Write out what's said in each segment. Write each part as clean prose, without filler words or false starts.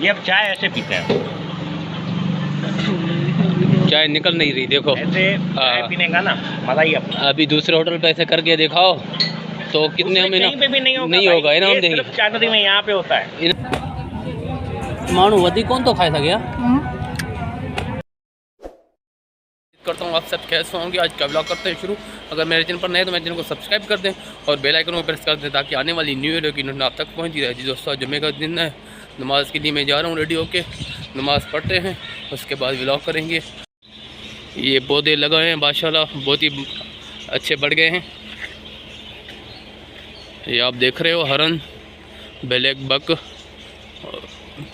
ये अब चाय ऐसे पीते हैं, चाय निकल नहीं रही, देखो ऐसे चाय पीने का ना मजा ही अपना। अभी दूसरे होटल पे ऐसे करके दिखाओ तो कितने में कहीं पे भी नहीं होगा इनाम ये देंगे। सिर्फ चांदनी में यहाँ पे होता है। मानू वधिक कौन तो खाए था गया करता हूँ। आप सब कैसे होंगे, आज का ब्लॉग करते हैं शुरू। अगर मेरे चैनल पर नए तो मेरे चैनल को सब्सक्राइब कर दें और बेल आइकन को प्रेस कर दें ताकि आने वाली न्यू वीडियो की नोटिफिकेशन आप तक पहुँचती रहे। जी दोस्तों, जुम्मे का दिन है, नमाज के लिए मैं जा रहा हूँ रेडी होके। नमाज़ पढ़ते हैं, उसके बाद ब्लॉग करेंगे। ये पौधे लगाए हैं माशाल्लाह, बहुत ही अच्छे बढ़ गए हैं। ये आप देख रहे हो हरन, ब्लैक बक।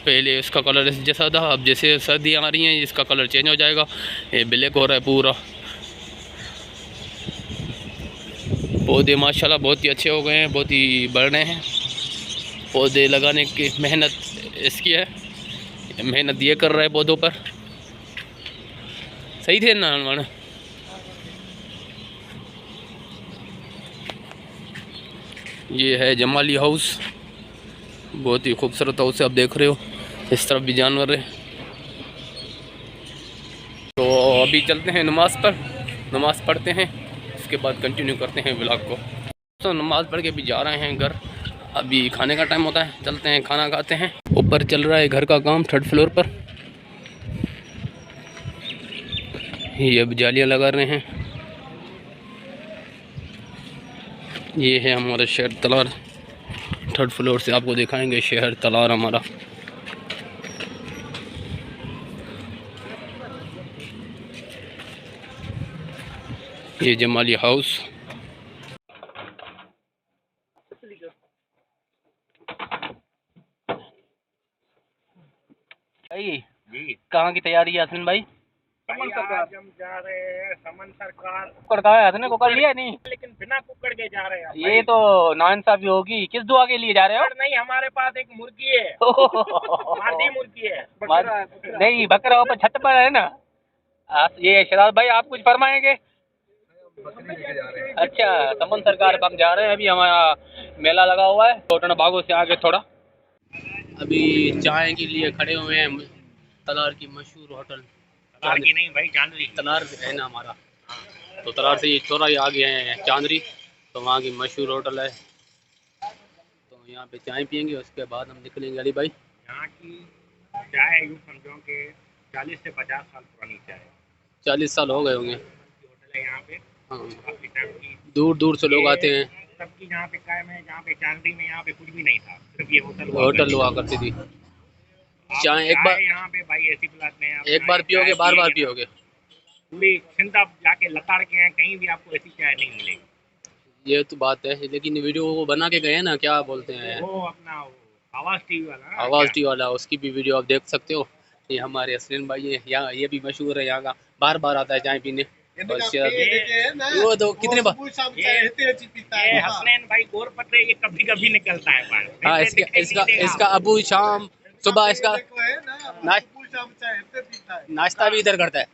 पहले इसका कलर जैसा था, अब जैसे सर्दियाँ आ रही हैं इसका कलर चेंज हो जाएगा, ये ब्लैक हो रहा है पूरा। पौधे माशाल्लाह बहुत ही अच्छे हो गए हैं, बहुत ही बढ़ रहे हैं। पौधे लगाने की मेहनत इसकी है, मेहनत ये कर रहा है पौधों पर। सही थे ना हमारे। ये है जमाली हाउस, बहुत ही खूबसूरत हाउस है, आप देख रहे हो। इस तरफ भी जानवर है। तो अभी चलते हैं नमाज़ पर, नमाज़ पढ़ते हैं, उसके बाद कंटिन्यू करते हैं व्लॉग को। तो नमाज़ पढ़ के भी जा रहे हैं घर, अभी खाने का टाइम होता है, चलते हैं खाना खाते हैं। ऊपर चल रहा है घर का काम, 3rd फ्लोर पर। ये अब जालियाँ लगा रहे हैं। ये है हमारा शहर तलार, 3rd फ्लोर से आपको दिखाएंगे शहर तलार हमारा। ये जमाली हाउस। भाई जी कहाँ की तैयारी है यासीन भाई? आज हम जा रहे हैं समन सरकार। कुकर कहाँ है? आपने कुकर लिया नहीं? लेकिन बिना कुकर के जा रहे हैं ये तो नाइंसाफी होगी। किस दुआ के लिए जा रहे हो? नहीं, हमारे पास एक मुर्गी है, मादी मुर्गी है। नहीं, बकरा ऊपर छत पर है ना। ये शराब भाई आप कुछ फरमाएंगे? अच्छा, समन सरकार पर हम जा रहे हैं। अभी हमारा मेला लगा हुआ है टोटना बागों से आगे थोड़ा। अभी चाय के लिए खड़े हुए हैं तलार की मशहूर होटल। तलार की नहीं भाई, चांदनी। तलार है ना हमारा, तो तलार से ये थोड़ा ही आगे है चांदरी, तो वहाँ की मशहूर होटल है। तो यहाँ पे चाय पियेंगे, उसके बाद हम निकलेंगे। अली भाई यहाँ की चाय यूँ समझो कि 40 से 50 साल पुरानी चाय है। 40 साल हो गए होंगे। होटल है यहाँ पे। हाँ, काफी टाइम की दूर दूर से लोग आते हैं। सबकी यहाँ पे कायम है। जहाँ पे चांदनी में यहाँ पे कुछ भी नहीं था, सिर्फ ये होटल हुआ करती थी। चाय एक बार यहाँ पे भाई ऐसी पिलाते हैं, एक बार पियोगे बार बार पियोगे। पूरी सिंध आप जाके लताड़ के हैं, कहीं भी आपको ऐसी चाय नहीं मिलेगी। ये तो बात है, लेकिन वीडियो वो बना के गए ना, क्या बोलते हैं वो अपना आवाज़ टीवी वाला, आवाज़ टी वाला, उसकी भी वीडियो आप देख सकते हो। ये हमारे हसनैन भाई है यहाँ, ये भी मशहूर है यहाँ का, बार बार आता है चाय पीने। वो तो कितने बार ये हसनैन भाई गोर पत्रे, ये कभी कभी निकलता है बाहर। हाँ, इसका अबू शाम सुबह इसका नाश्ता भी इधर करता है।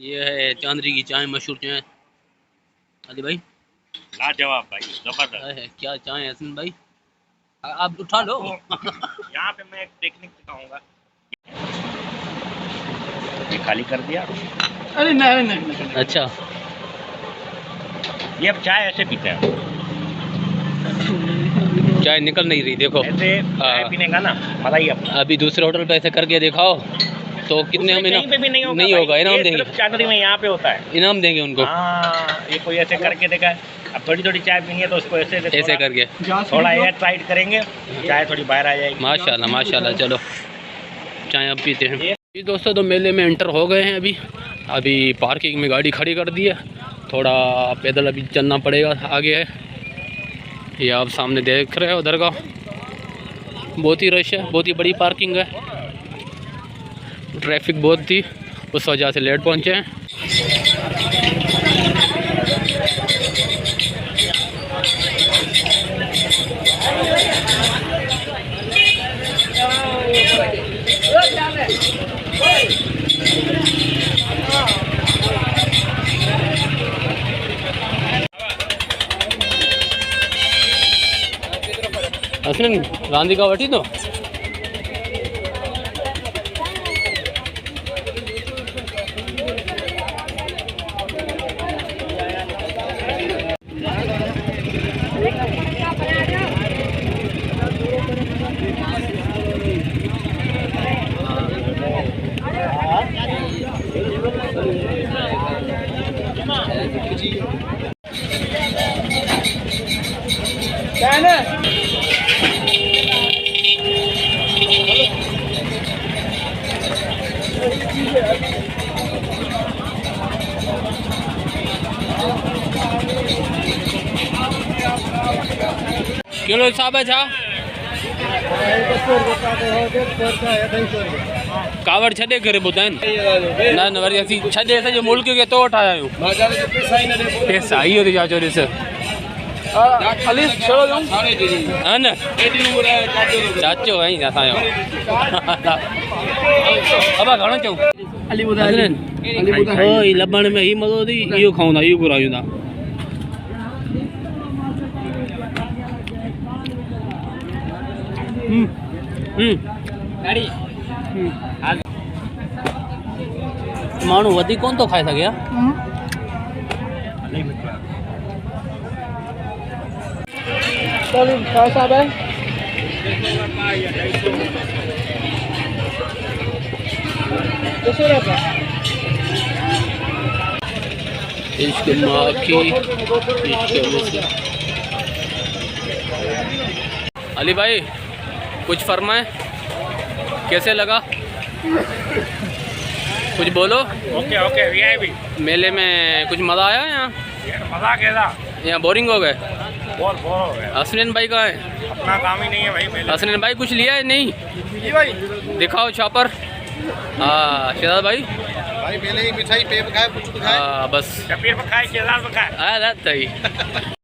ये है चांदरी की चाय, मशहूर चाय। अली भाई लाजवाब भाई, जबरदस्त है। क्या चाय है हसन भाई, आप उठा लो। यहाँ पे मैं एक टेक्निक सिखाऊंगा। ये खाली कर दिया। अरे नहीं। अच्छा, ये अब चाय ऐसे पीते हैं, चाय निकल नहीं रही, देखो ऐसे चाय पीने का ना मजा ही अपना। अभी दूसरे होटल पे ऐसे करके दिखाओ तो कितने में कहीं पे भी नहीं होगा इनाम देंगे। सिर्फ चांदनी में यहाँ पे होता है, इनाम देंगे उनको। हाँ, ये कोई ऐसे करके देखा है। अब थोड़ी थोड़ी चाय पीनी है तो उसको ऐसे करके थोड़ा एयर टाइट करेंगे, चाय थोड़ी बाहर आ जाएगी। माशाल्लाह माशाल्लाह। चलो चाय अब पीते हैं। जी दोस्तों, तो मेले में एंटर हो गए हैं। अभी पार्किंग में गाड़ी खड़ी कर दी है, थोड़ा पैदल अभी चलना पड़ेगा, आगे है। ये आप सामने देख रहे हो दरगाह, बहुत ही रश है, बहुत ही बड़ी पार्किंग है। ट्रैफिक बहुत थी, उस वजह से लेट पहुँचे हैं। हसनैन रांदी का वठी तो किलो हिसाब है छा कावड़ छॾे करे ॿुधाइनि न न वरी असीं छॾे सॼे मुल्क खे तो ठाहिया आहियूं पैसा इहो थी चाचो ॾिस हा न चाचो आई असांजो बाबा घणो चऊं लभण में ही मज़ो अथई इहो खाऊं था इहो घुरायूं था माण्हू वधीक कोन थो खाए सघे इश्क माखी अली भाई कुछ फरमाए कैसे लगा कुछ बोलो ओके ओके वीआईपी मेले में कुछ मज़ा आया यहाँ मजा कैसा यहाँ बोरिंग हो गए बहुत बोर हो गया हसनैन भाई कहाँ है अपना काम ही नहीं है भाई मेले हसनैन भाई कुछ लिया है नहीं जी भाई दिखाओ छापर हाँ शहजाद भाई मेले की मिठाई पेप खाए कुछ खाए हाँ बस शबीर पर खाए शेजाद पर खाए हाँ रहता ही